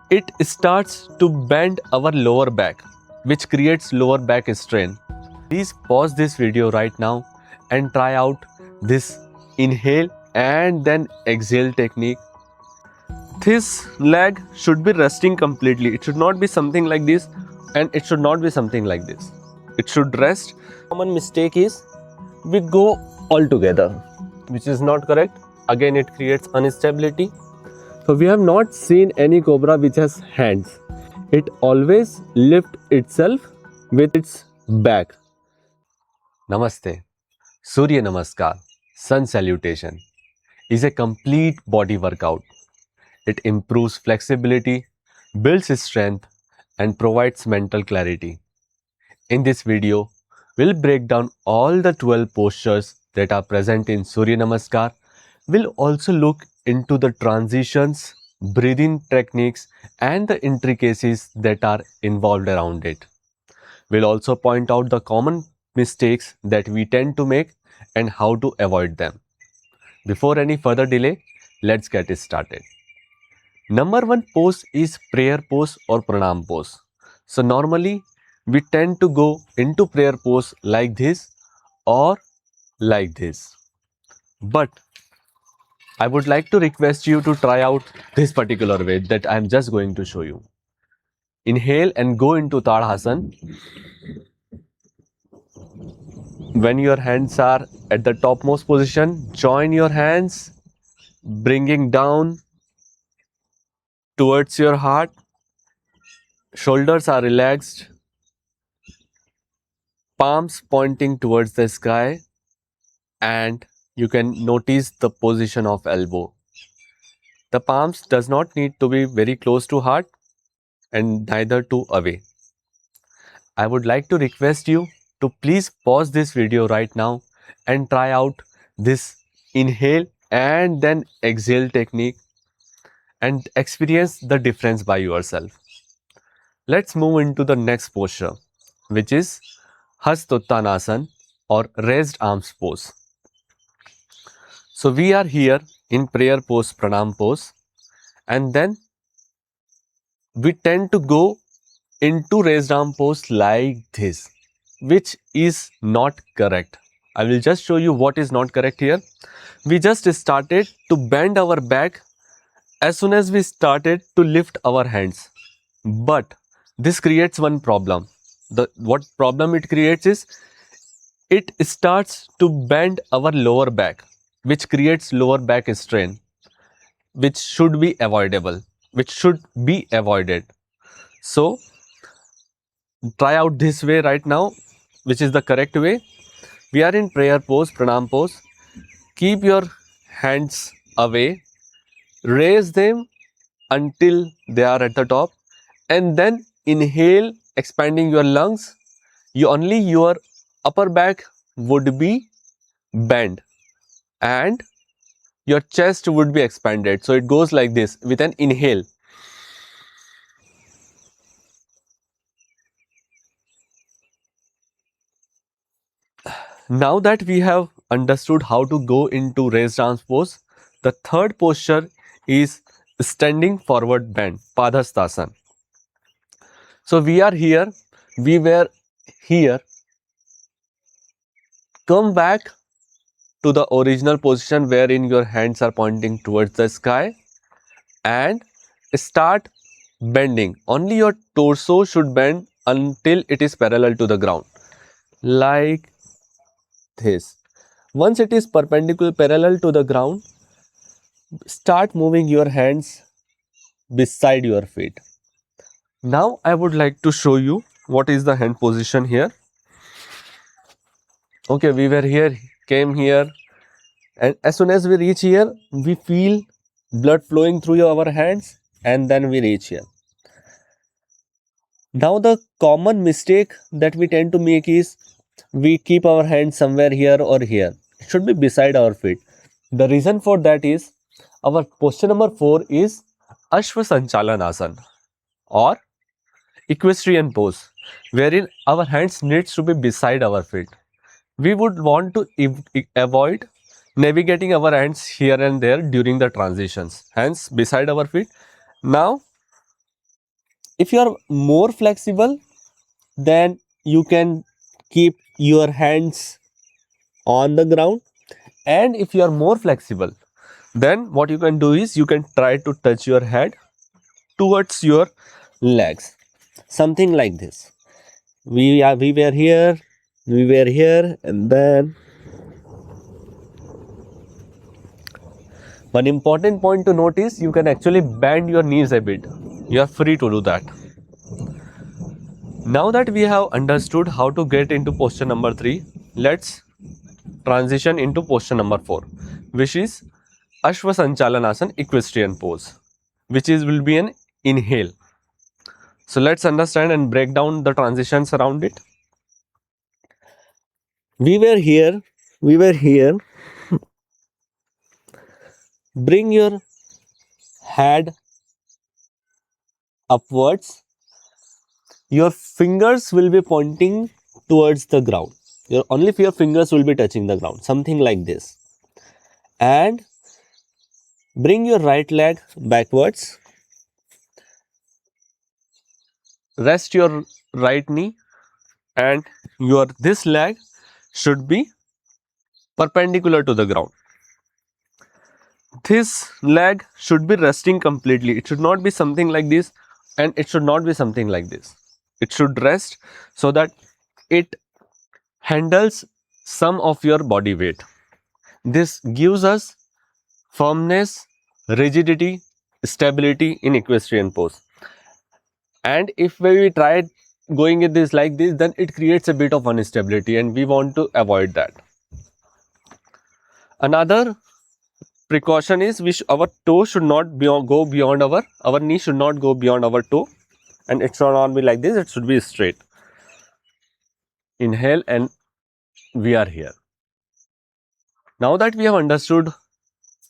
it starts to bend our lower back, which creates lower back strain. Please pause this video right now and try out this inhale and then exhale technique. This leg should be resting completely. It should not be something like this and it should not be something like this. It should rest. Common mistake is we go all together, which is not correct. Again, it creates instability. So we have not seen any cobra which has hands. It always lifts itself with its back. Namaste. Surya Namaskar, Sun Salutation, is a complete body workout. It improves flexibility, builds strength, and provides mental clarity. In this video, we'll break down all the 12 postures that are present in Surya Namaskar. We'll also look into the transitions, breathing techniques, and the intricacies that are involved around it. We'll also point out the common mistakes that we tend to make and how to avoid them. Before any further delay, let's get started. Number one pose is prayer pose or pranam pose. So normally we tend to go into prayer pose like this or like this. But I would like to request you to try out this particular way that I am just going to show you. Inhale and go into Tadhasan. When your hands are at the topmost position, join your hands, bringing down towards your heart. Shoulders are relaxed, palms pointing towards the sky, and you can notice the position of elbow. The palms does not need to be very close to heart and neither too away. I would like to request you to please pause this video right now and try out this inhale and then exhale technique and experience the difference by yourself. Let's move into the next posture, which is Hastottanasana or raised arms pose. So we are here in prayer pose, pranam pose, and then we tend to go into raised arm pose like this, which is not correct. I will just show you what is not correct here. We just started to bend our back as soon as we started to lift our hands. But this creates one problem. What problem it creates is it starts to bend our lower back, which creates lower back strain, which should be avoidable, which should be avoided. So try out this way right now, which is the correct way. We are in prayer pose, pranam pose. Keep your hands away, raise them until they are at the top, and then inhale, expanding your lungs. Only your upper back would be bent and your chest would be expanded. So it goes like this with an inhale. Now that we have understood how to go into raised arms pose, the third posture is standing forward bend, Padhastasana. So we are here, we were here. Come back to the original position wherein your hands are pointing towards the sky and start bending. Only your torso should bend until it is parallel to the ground, like this. Once it is perpendicular parallel to the ground, start moving your hands beside your feet. Now I would like to show you what is the hand position here. Okay, we were here, came here, and as soon as we reach here, we feel blood flowing through our hands and then we reach here. Now the common mistake that we tend to make is we keep our hands somewhere here or here. It should be beside our feet. The reason for that is our posture number 4 is Ashwa Sanchalanasana or equestrian pose, wherein our hands needs to be beside our feet. We would want to avoid navigating our hands here and there during the transitions, hands beside our feet. Now If you are more flexible, then you can keep your hands on the ground. And if you are more flexible, then what you can do is you can try to touch your head towards your legs, something like this. We were here, and then one important point to notice, you can actually bend your knees a bit. You are free to do that. Now that we have understood how to get into posture number 3, let's transition into posture number 4, which is Ashwasanchalanasana equestrian pose, which is will be an inhale. So let's understand and break down the transitions around it. We were here. Bring your head upwards. Your fingers will be pointing towards the ground. Only your fingers will be touching the ground, something like this. And bring your right leg backwards. Rest your right knee, and your this leg should be perpendicular to the ground. This leg should be resting completely. It should not be something like this, and it should not be something like this. It should rest so that it handles some of your body weight. This gives us firmness, rigidity, stability in equestrian pose. And if we try going at this like this, then it creates a bit of instability, and we want to avoid that. Another precaution is our toe should not go beyond our knee should not go beyond our toe, and it should not be like this. It should be straight. Inhale, and we are here. Now that we have understood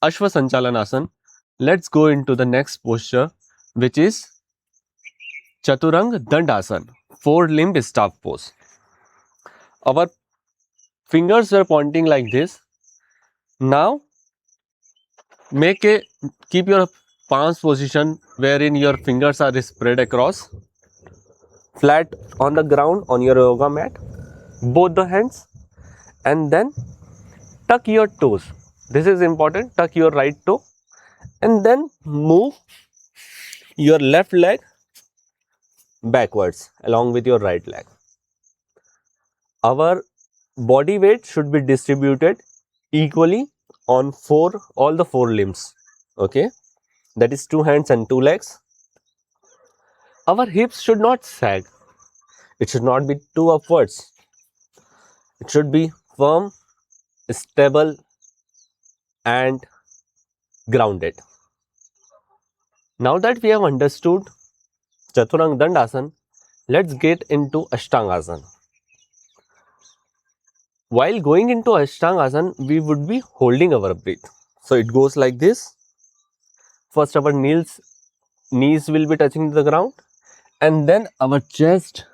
Ashwasanchalanasana, let's go into the next posture, which is Chaturanga Dandasana, 4-limbed staff pose. Our fingers are pointing like this. Now keep your palms position wherein your fingers are spread across, flat on the ground on your yoga mat, both the hands, and then tuck your toes. This is important. Tuck your right toe, and then move your left leg backwards along with your right leg. Our body weight should be distributed equally on all the 4 limbs. Okay, that is 2 hands and 2 legs. Our hips should not sag. It should not be too upwards. It should be firm, stable, and grounded. Now that we have understood Chaturanga Dandasana, let's get into Ashtangasana. While going into Ashtangasana, we would be holding our breath. So it goes like this. First, our knees will be touching the ground, and then our chest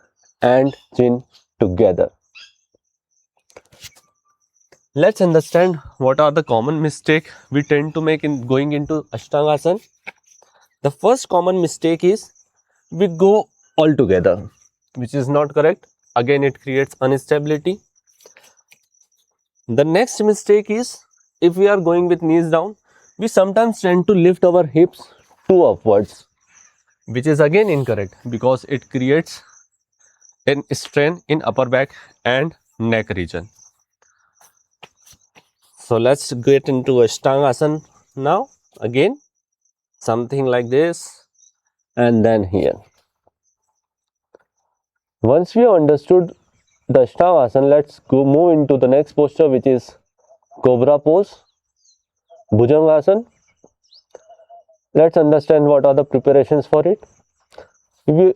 and chin together. Let's understand what are the common mistakes we tend to make in going into Ashtangasana. The first common mistake is we go all together, which is not correct. Again, it creates instability. The next mistake is, if we are going with knees down, we sometimes tend to lift our hips too upwards, which is again incorrect because it creates a strain in upper back and neck region. So let's get into Ashtangasana now. Again, something like this, and then here. Once we have understood the Ashtangasana, let's move into the next posture, which is Cobra pose, Bhujangasana. Let's understand what are the preparations for it. We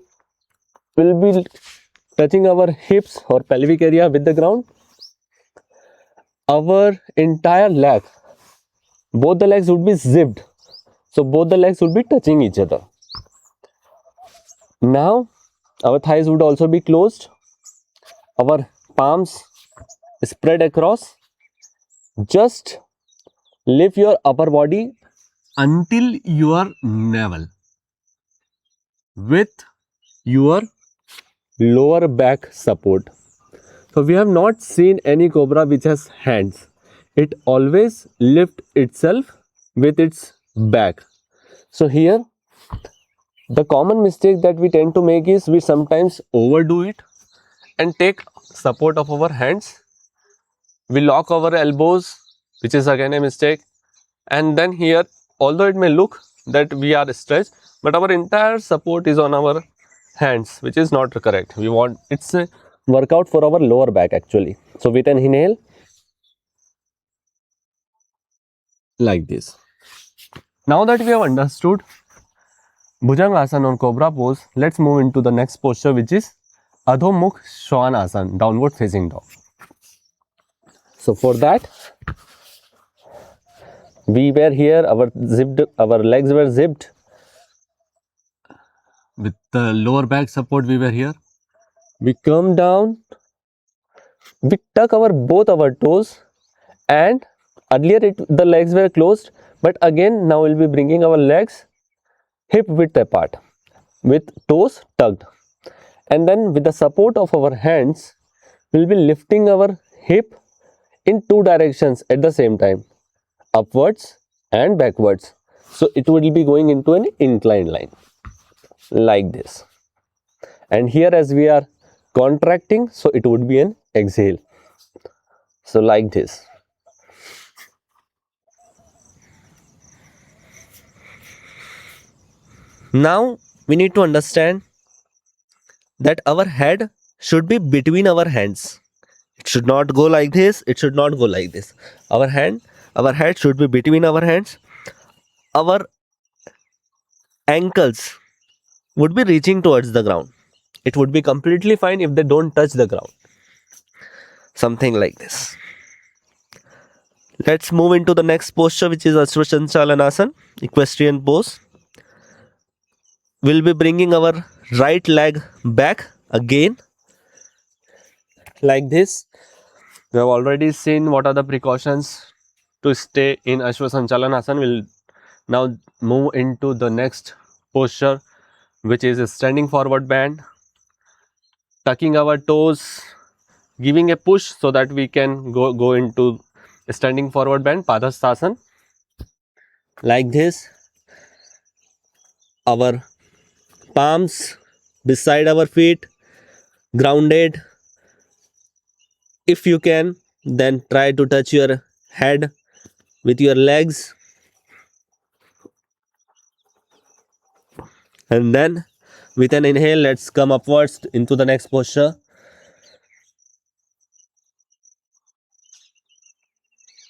will be touching our hips or pelvic area with the ground. Our entire leg, both the legs would be zipped. So both the legs would be touching each other. Now our thighs would also be closed. Our palms spread across. Just lift your upper body until your navel with your lower back support. So we have not seen any cobra which has hands. It always lifts itself with its back. So here the common mistake that we tend to make is we sometimes overdo it and take support of our hands. We lock our elbows, which is again a mistake. And then here, although it may look that we are stretched, but our entire support is on our hands, which is not correct. We want, it's a workout for our lower back actually. So with an inhale like this. Now that we have understood Bhujangasana or Cobra pose, let's move into the next posture, which is Adho Mukh Svanasana, downward facing dog. So for that, we were here, our legs were zipped. With the lower back support, we were here. We come down, we tuck both our toes, and earlier the legs were closed, but again now we'll be bringing our legs hip width apart with toes tucked, and then with the support of our hands we'll be lifting our hip in two directions at the same time, upwards and backwards. So it will be going into an inclined line like this, and here as we are contracting, so it would be an exhale, so like this. Now we need to understand that our head should be between our hands. It should not go like this, it should not go like this. Our head should be between our hands. Our ankles would be reaching towards the ground. It would be completely fine if they don't touch the ground. Something like this. Let's move into the next posture, which is Ashwashanchalanasana, equestrian pose. We'll be bringing our right leg back again like this. We have already seen what are the precautions to stay in Ashwashanchalanasana. We'll now move into the next posture, which is a standing forward bend, tucking our toes, giving a push so that we can go into a standing forward bend, Padhastasana, like this. Our palms beside our feet, grounded. If you can, then try to touch your head with your legs, and then with an inhale, let's come upwards into the next posture.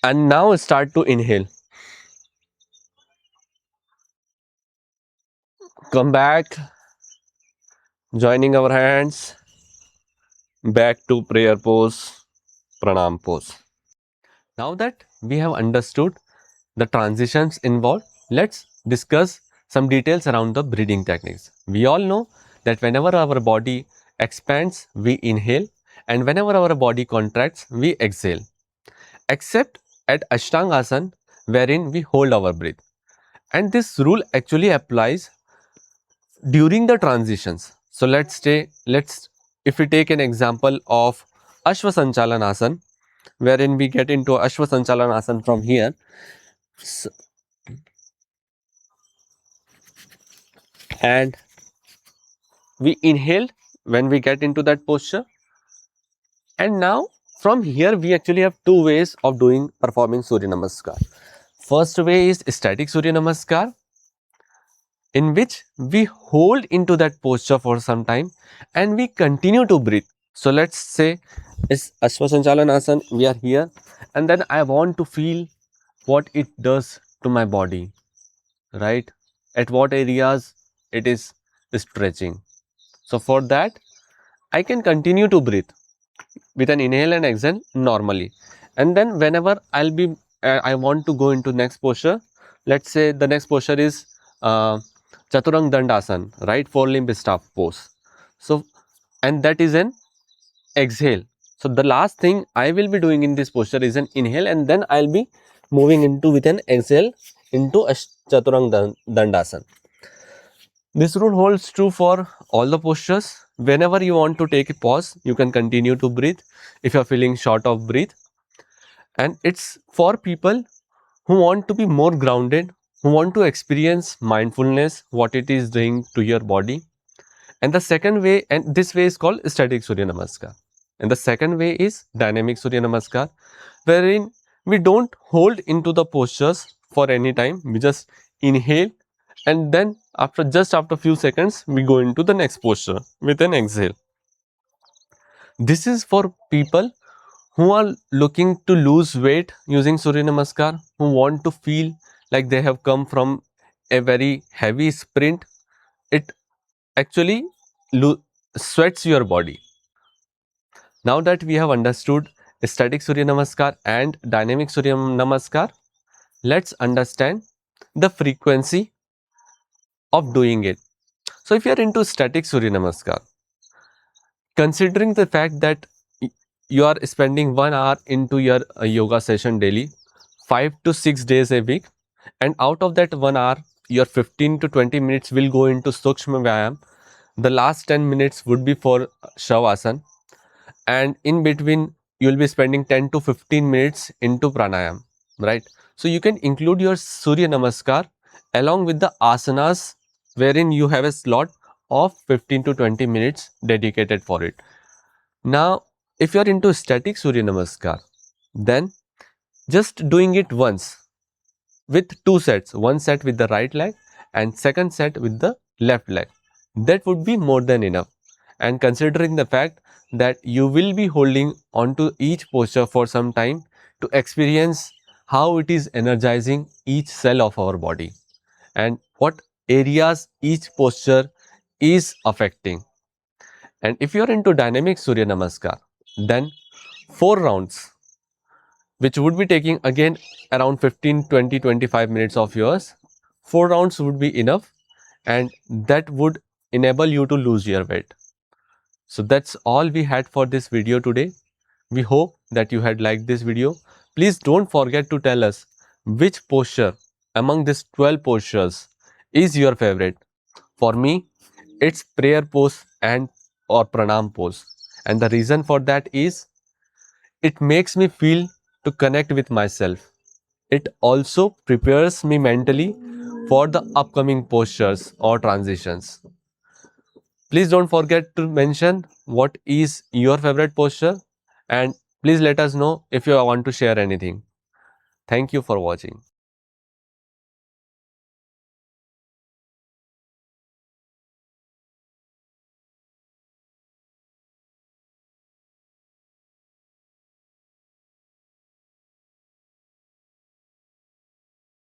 And now start to inhale. Come back, joining our hands, back to prayer pose, pranam pose. Now that we have understood the transitions involved, let's discuss some details around the breathing techniques. We all know that whenever our body expands, we inhale, and whenever our body contracts, we exhale. Except at Ashtangasana, wherein we hold our breath. And this rule actually applies during the transitions. So if we take an example of Ashwasanchalanasana, wherein we get into Ashwasanchalanasana from here. So, and we inhale when we get into that posture, and now from here we actually have two ways of performing Surya Namaskar. First way is static Surya Namaskar, in which we hold into that posture for some time and we continue to breathe. So let's say it's Ashwasanchalanasana, we are here, and then I want to feel what it does to my body, right? At what areas it is stretching. So for that, I can continue to breathe with an inhale and exhale normally. And then whenever I want to go into next posture, let's say the next posture is Chaturang Dandasana, right? Four limb staff pose. So, and that is an exhale. So the last thing I will be doing in this posture is an inhale, and then I'll be moving into with an exhale into Chaturang Dandasana. This rule holds true for all the postures. Whenever you want to take a pause, you can continue to breathe if you are feeling short of breath. And it's for people who want to be more grounded, who want to experience mindfulness, what it is doing to your body. And the second way, and this way is called static Surya Namaskar. And the second way is dynamic Surya Namaskar, wherein we don't hold into the postures for any time. We just inhale, and then after few seconds we go into the next posture with an exhale. This is for people who are looking to lose weight using Surya Namaskar, who want to feel like they have come from a very heavy sprint. It actually sweats your body. Now that we have understood static Surya Namaskar and dynamic Surya Namaskar, let's understand the frequency of doing it. So if you are into static Surya Namaskar, considering the fact that you are spending 1 hour into your yoga session daily, 5 to 6 days a week, and out of that 1 hour, your 15 to 20 minutes will go into Sukshma Vyayam. The last 10 minutes would be for Shavasana, and in between you will be spending 10 to 15 minutes into pranayam, right? So you can include your Surya Namaskar along with the asanas, wherein you have a slot of 15 to 20 minutes dedicated for it. Now if you are into static Surya Namaskar, then just doing it once with 2 sets, one set with the right leg and second set with the left leg, that would be more than enough. And considering the fact that you will be holding onto each posture for some time to experience how it is energizing each cell of our body and what areas each posture is affecting. And if you are into dynamic Surya Namaskar, then 4 rounds, which would be taking again around 15, 20, 25 minutes of yours. 4 rounds would be enough, and that would enable you to lose your weight. So that's all we had for this video today. We hope that you had liked this video. Please don't forget to tell us which posture among these 12 postures is your favorite. For me, it's prayer pose and or pranam pose. And the reason for that is it makes me feel to connect with myself. It also prepares me mentally for the upcoming postures or transitions. Please don't forget to mention what is your favorite posture, and please let us know if you want to share anything. Thank you for watching.